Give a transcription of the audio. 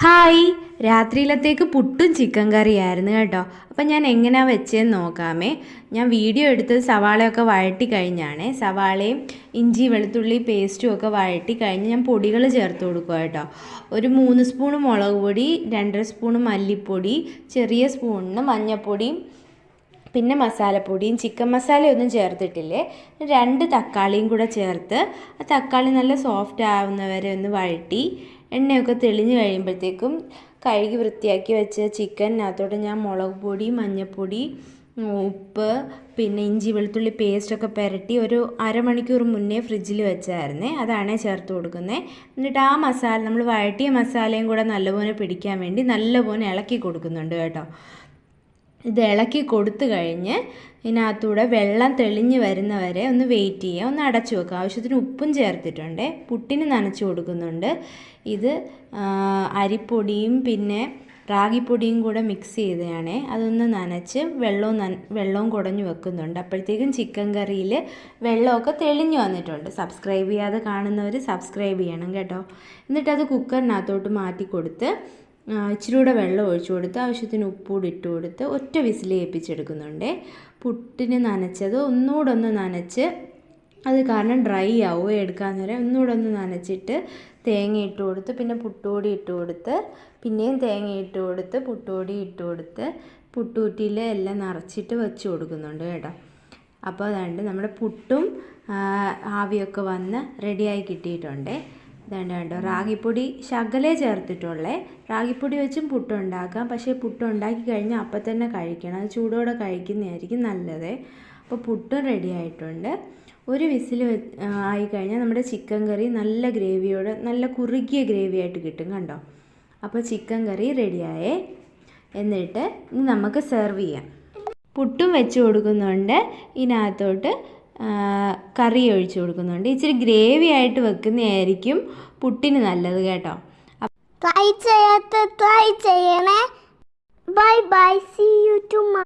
Hi, രാത്രിയിലത്തേക്ക് പുട്ടും chicken കറിയായിരുന്നു കേട്ടോ. അപ്പം ഞാൻ എങ്ങനെയാണ് വെച്ചതെന്ന് നോക്കാമേ. ഞാൻ വീഡിയോ എടുത്തത് സവാളയൊക്കെ വഴറ്റി കഴിഞ്ഞാണ്. സവാളയും ഇഞ്ചി വെളുത്തുള്ളി പേസ്റ്റും ഒക്കെ വഴറ്റി കഴിഞ്ഞ് ഞാൻ പൊടികൾ ചേർത്ത് കൊടുക്കുക കേട്ടോ. ഒരു 3 സ്പൂൺ മുളക് പൊടി, 2.5 സ്പൂൺ മല്ലിപ്പൊടി, ചെറിയ സ്പൂണിന് മഞ്ഞൾപ്പൊടിയും പിന്നെ മസാലപ്പൊടിയും ചിക്കൻ മസാലയൊന്നും ചേർത്തിട്ടില്ലേ. 2 തക്കാളിയും കൂടെ ചേർത്ത് ആ തക്കാളി നല്ല സോഫ്റ്റ് ആവുന്നവരെ ഒന്ന് വഴറ്റി എണ്ണയൊക്കെ തെളിഞ്ഞ് കഴിയുമ്പോഴത്തേക്കും കഴുകി വൃത്തിയാക്കി വെച്ച ചിക്കനകത്തോട്ട് ഞാൻ മുളക് പൊടി, മഞ്ഞൾപ്പൊടി, ഉപ്പ്, പിന്നെ ഇഞ്ചി വെളുത്തുള്ളി പേസ്റ്റൊക്കെ പുരട്ടി ഒരു അരമണിക്കൂർ മുന്നേ ഫ്രിഡ്ജിൽ വെച്ചായിരുന്നേ. അതാണ് ചേർത്ത് കൊടുക്കുന്നത്. എന്നിട്ട് ആ മസാല, നമ്മൾ വഴറ്റിയ മസാലയും കൂടെ നല്ലപോലെ പിടിക്കാൻ വേണ്ടി നല്ലപോലെ ഇളക്കി കൊടുക്കുന്നുണ്ട് കേട്ടോ. ഇത് ഇളക്കി കൊടുത്തു കഴിഞ്ഞ് ഇതിനകത്തൂടെ വെള്ളം തെളിഞ്ഞ് വരുന്നവരെ ഒന്ന് വെയിറ്റ് ചെയ്യുക, ഒന്ന് അടച്ചു വെക്കുക. ആവശ്യത്തിന് ഉപ്പും ചേർത്തിട്ടുണ്ട്. പുട്ടിന് നനച്ച് കൊടുക്കുന്നുണ്ട്. ഇത് അരിപ്പൊടിയും പിന്നെ റാഗിപ്പൊടിയും കൂടെ മിക്സ് ചെയ്തതാണ്. അതൊന്ന് നനച്ച് വെള്ളവും കുടഞ്ഞു വെക്കുന്നുണ്ട്. അപ്പോഴത്തേക്കും ചിക്കൻ കറിയിൽ വെള്ളമൊക്കെ തെളിഞ്ഞു വന്നിട്ടുണ്ട്. സബ്സ്ക്രൈബ് ചെയ്യാതെ കാണുന്നവർ സബ്സ്ക്രൈബ് ചെയ്യണം കേട്ടോ. എന്നിട്ടത് കുക്കറിനകത്തോട്ട് മാറ്റി കൊടുത്ത് ഇച്ചിരി കൂടെ വെള്ളം ഒഴിച്ചു കൊടുത്ത് ആവശ്യത്തിന് ഉപ്പൂടി ഇട്ട് കൊടുത്ത് ഒറ്റ വിസിൽ ഏൽപ്പിച്ചെടുക്കുന്നുണ്ട്. പുട്ടിന് നനച്ചത് ഒന്നുകൂടെ ഒന്ന് നനച്ച്, അത് കാരണം ഡ്രൈ ആവുക എടുക്കാൻ നേരം ഒന്നുകൂടെ ഒന്ന് നനച്ചിട്ട് തേങ്ങ ഇട്ട് കൊടുത്ത് പിന്നെ പുട്ടുപൊടി ഇട്ട് കൊടുത്ത് പിന്നെയും തേങ്ങ ഇട്ട് കൊടുത്ത് പുട്ടുപൊടി ഇട്ട് കൊടുത്ത് പുട്ടുകുറ്റിയിൽ എല്ലാം നിറച്ചിട്ട് വെച്ച് കൊടുക്കുന്നുണ്ട് കേട്ടോ. അപ്പോൾ അതുകൊണ്ട് നമ്മുടെ പുട്ടും ആവിയൊക്കെ വന്ന് റെഡിയായി കിട്ടിയിട്ടുണ്ട്. ഇതാണ്ട് കേട്ടോ, റാഗിപ്പൊടി ശകലേ ചേർത്തിട്ടുള്ളേ. റാഗിപ്പൊടി വെച്ചും പുട്ടുണ്ടാക്കാം, പക്ഷേ പുട്ടുണ്ടാക്കി കഴിഞ്ഞാൽ അപ്പം തന്നെ കഴിക്കണം. അത് ചൂടോടെ കഴിക്കുന്നതായിരിക്കും നല്ലത്. അപ്പോൾ പുട്ടും റെഡി ആയിട്ടുണ്ട്. ഒരു വിസിൽ ആയിക്കഴിഞ്ഞാൽ നമ്മുടെ ചിക്കൻ കറി നല്ല ഗ്രേവിയോടെ, നല്ല കുറുകിയ ഗ്രേവി ആയിട്ട് കിട്ടും കണ്ടോ. അപ്പോൾ ചിക്കൻ കറി റെഡിയായേ. എന്നിട്ട് നമുക്ക് സെർവ് ചെയ്യാം. പുട്ടും വെച്ച് കൊടുക്കുന്നുണ്ട്. ഇതിനകത്തോട്ട് കറി ഒഴിച്ച് കൊടുക്കുന്നുണ്ട്. ഇച്ചിരി ഗ്രേവി ആയിട്ട് വെക്കുന്നതായിരിക്കും പുട്ടിന് നല്ലത് കേട്ടോ. ട്രൈ ചെയ്യണേ. Bye bye, see you tomorrow.